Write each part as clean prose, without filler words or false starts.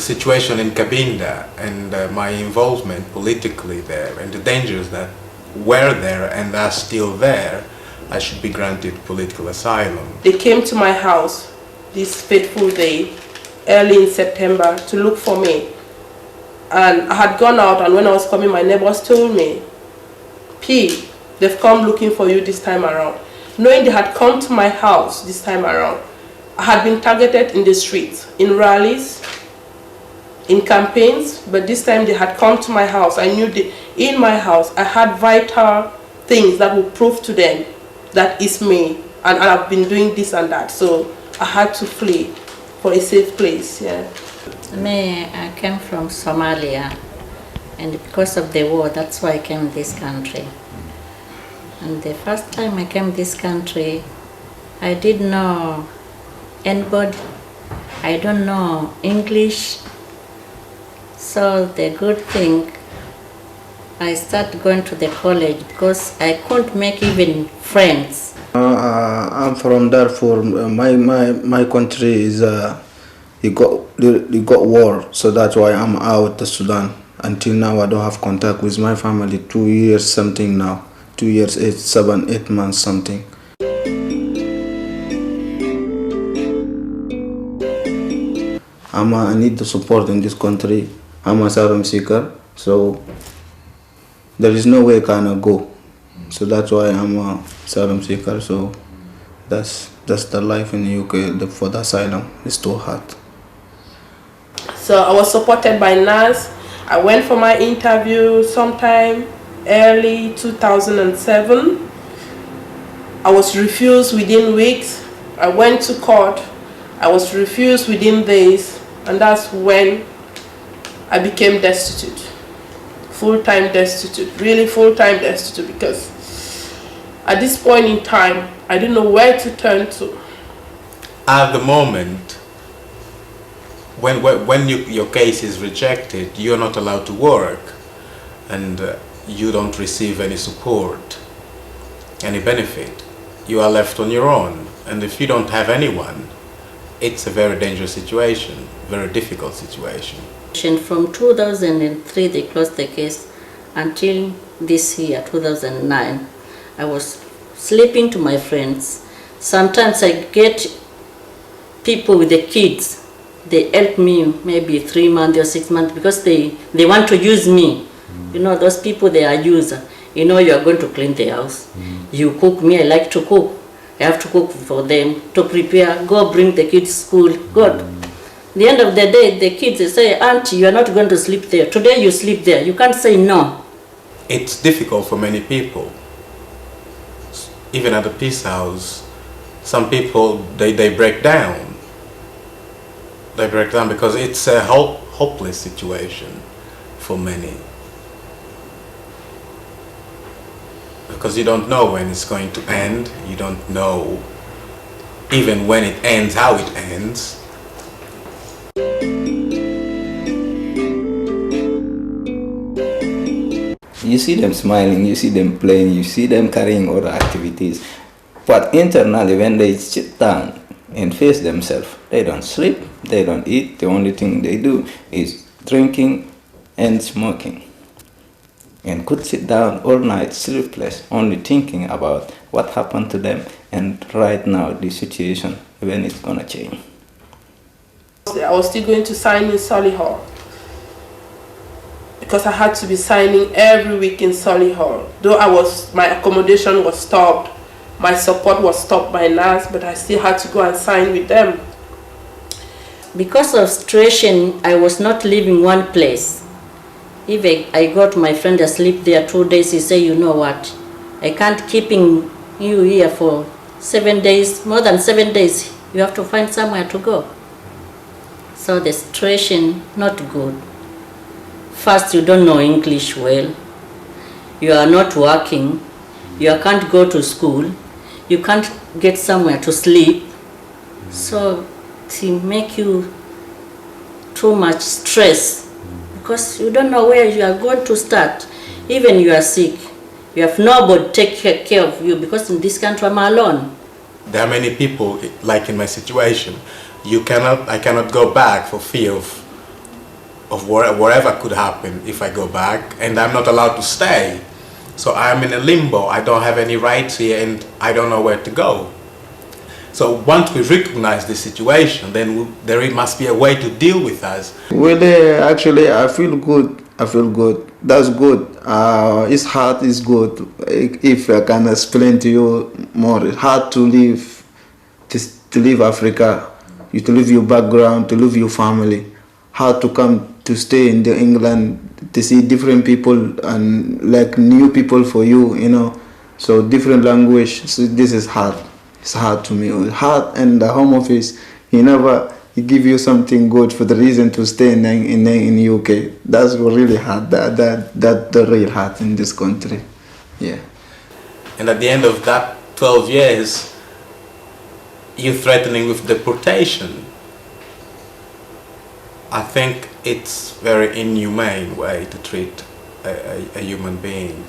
situation in Cabinda and my involvement politically there and the dangers that were there and are still there, I should be granted political asylum. They came to my house this fateful day, early in September, to look for me. And I had gone out, and when I was coming, my neighbors told me, P, they've come looking for you this time around. Knowing they had come to my house this time around, I had been targeted in the streets, in rallies, in campaigns, but this time they had come to my house. I knew in my house I had vital things that would prove to them that it's me, and I've been doing this and that. So I had to flee for a safe place. Yeah. Me, I came from Somalia, and because of the war, that's why I came this country. And the first time I came this country, I didn't know anybody. I don't know English. So the good thing, I started going to the college because I couldn't make even friends. I'm from Darfur. My country is it got war, so that's why I'm out of Sudan. Until now, I don't have contact with my family. 2 years something now. 2 years, 8 months something. I need the support in this country. I'm a asylum seeker, so there is no way I can go. So that's why I'm a asylum seeker. So that's the life in the UK for the asylum. It's too hard. So I was supported by NAS. I went for my interview sometime early 2007. I was refused within weeks. I went to court. I was refused within days, and that's when I became destitute. Full-time destitute, really full-time destitute, because at this point in time, I didn't know where to turn to. At the moment, when your case is rejected, you're not allowed to work, and you don't receive any support, any benefit. You are left on your own, and if you don't have anyone, it's a very dangerous situation, very difficult situation. From 2003, they closed the case until this year, 2009. I was sleeping to my friends. Sometimes I get people with the kids. They help me maybe 3 months or 6 months because they want to use me. You know, those people, they are users. You know, you are going to clean the house. You cook me, I like to cook. I have to cook for them, to prepare, go bring the kids to school. Good. The end of the day, the kids, they say, Auntie, you are not going to sleep there. Today you sleep there. You can't say no. It's difficult for many people. Even at the peace house, some people, they break down. They break down because it's a hopeless situation for many. Because you don't know when it's going to end. You don't know even when it ends, how it ends. You see them smiling, you see them playing, you see them carrying other activities. But internally, when they sit down and face themselves, they don't sleep, they don't eat. The only thing they do is drinking and smoking. And could sit down all night sleepless, only thinking about what happened to them and right now the situation, when it's gonna change. I was still going to sign in Solihull because I had to be signing every week in Solihull. Though my accommodation was stopped, my support was stopped by NAS, but I still had to go and sign with them. Because of situation, I was not living one place. If I got my friend asleep there 2 days, he say, you know what, I can't keeping you here for 7 days, more than 7 days. You have to find somewhere to go. So the situation not good. First, you don't know English well. You are not working. You can't go to school. You can't get somewhere to sleep. So it make you too much stress. Because you don't know where you are going to start. Even you are sick, you have nobody to take care of you, because in this country I'm alone. There are many people like in my situation. I cannot go back for fear of of whatever could happen if I go back, and I'm not allowed to stay. So I'm in a limbo. I don't have any rights here, and I don't know where to go. So once we recognize the situation, then there must be a way to deal with us. Well, actually, I feel good. I feel good. That's good. It's hard. It's good. If I can explain to you more, it's hard to leave Africa, to leave your background, to leave your family. Hard to come to stay in England, to see different people and like new people for you, you know. So different language. So this is hard. It's hard to me. It's hard, and the Home Office, he give you something good for the reason to stay in UK. That's really hard. That the real hard in this country. Yeah. And at the end of that 12 years, you're threatening with deportation. I think it's very inhumane way to treat a human being.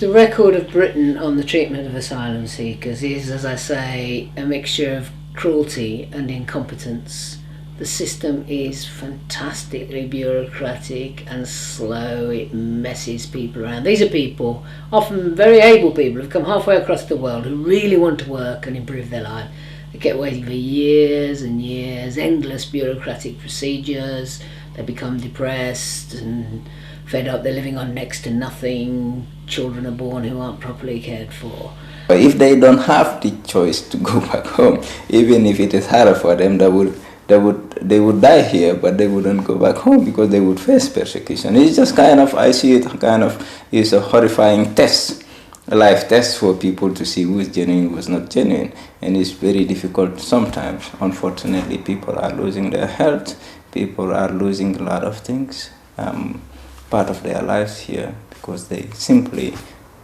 The record of Britain on the treatment of asylum seekers is, as I say, a mixture of cruelty and incompetence. The system is fantastically bureaucratic and slow. It messes people around. These are people, often very able people, who've come halfway across the world, who really want to work and improve their life. They get waiting for years and years, endless bureaucratic procedures. They become depressed and fed up. They're living on next to nothing. Children are born who aren't properly cared for. But if they don't have the choice to go back home, even if it is harder for them, they would die here, but they wouldn't go back home because they would face persecution. It's just kind of, I see it kind of, it's a horrifying test, a life test for people to see who is genuine, who is not genuine. And it's very difficult sometimes. Unfortunately, people are losing their health, people are losing a lot of things, part of their lives here, because they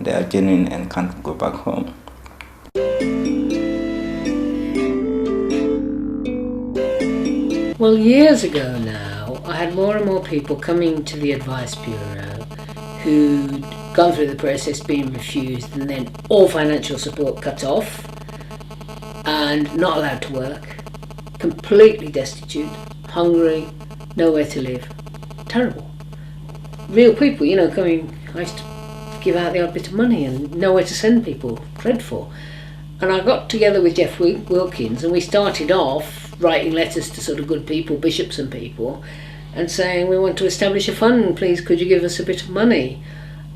are genuine and can't go back home. Well, years ago now, I had more and more people coming to the Advice Bureau who'd gone through the process, being refused, and then all financial support cut off, and not allowed to work, completely destitute, hungry, nowhere to live. Terrible. Real people, coming. I used to give out the odd bit of money and nowhere to send people. Dreadful. And I got together with Jeff Wilkins, and we started off writing letters to sort of good people, bishops and people, and saying, we want to establish a fund, please could you give us a bit of money?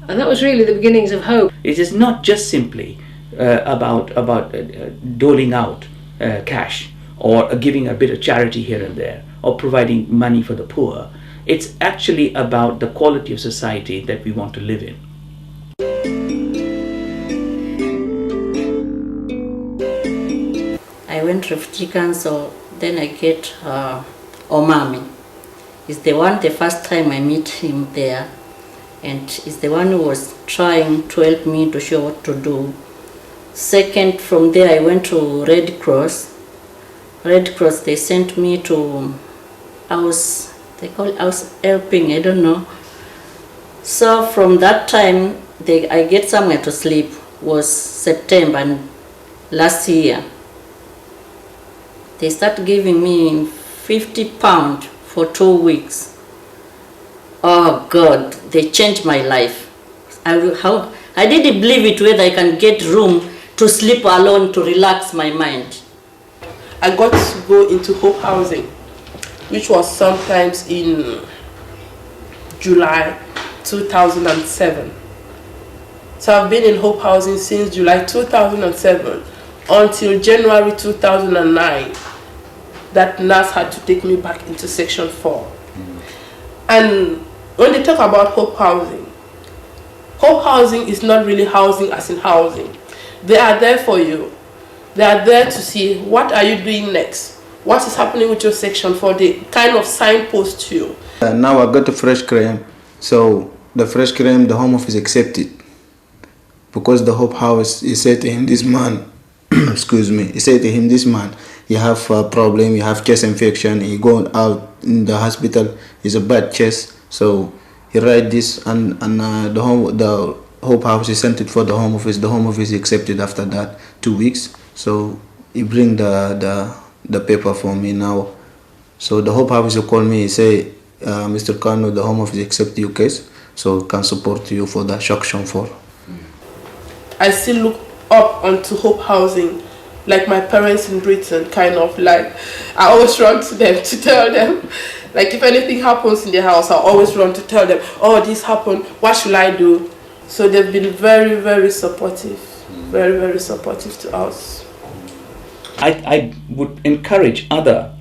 And that was really the beginnings of hope. It is not just simply about doling out cash or giving a bit of charity here and there or providing money for the poor. It's actually about the quality of society that we want to live in. I went refugee council, then I get Omami. He's the first time I meet him there, and he's the one who was trying to help me to show what to do. Second, from there I went to Red Cross. Red Cross, they sent me to house, they call it house helping, I don't know. So from that time, I get somewhere to sleep, was September last year. They started giving me £50 for 2 weeks. Oh God, they changed my life. I didn't believe it whether I can get room to sleep alone to relax my mind. I got to go into Hope Housing, which was sometimes in July 2007. So I've been in Hope Housing since July 2007 until January 2009. That nurse had to take me back into Section 4. And when they talk about Hope Housing is not really housing as in housing. They are there for you. They are there to see what are you doing next, what is happening with your Section 4. They kind of signpost to you. Now I got the fresh cream, so the fresh cream, the Home Office accepted, because the Hope House, he said to him, this man, excuse me, he said to him, this man, you have a problem, you have chest infection, he go out in the hospital, it's a bad chest, so he write this, and the Hope House, he sent it for the Home Office accepted after that 2 weeks, so he bring the paper for me now. So the Hope officer called me, he say, Mr. Kano, the Home Office accept your case, so can support you for the Section 4. I still look up onto Hope Housing, like my parents in Britain, kind of like, I always run to them to tell them, like if anything happens in the house, I always run to tell them, oh, this happened, what should I do? So they've been very, very supportive, very, very supportive to us. I would encourage other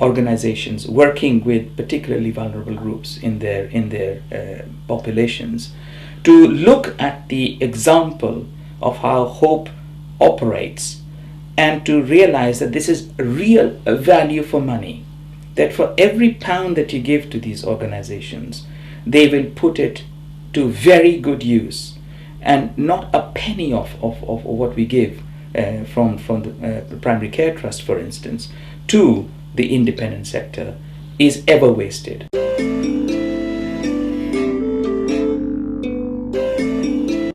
organizations working with particularly vulnerable groups in their populations to look at the example of how Hope operates and to realize that this is real value for money, that for every pound that you give to these organizations, they will put it to very good use, and not a penny of what we give from the primary care trust, for instance, to the independent sector is ever wasted.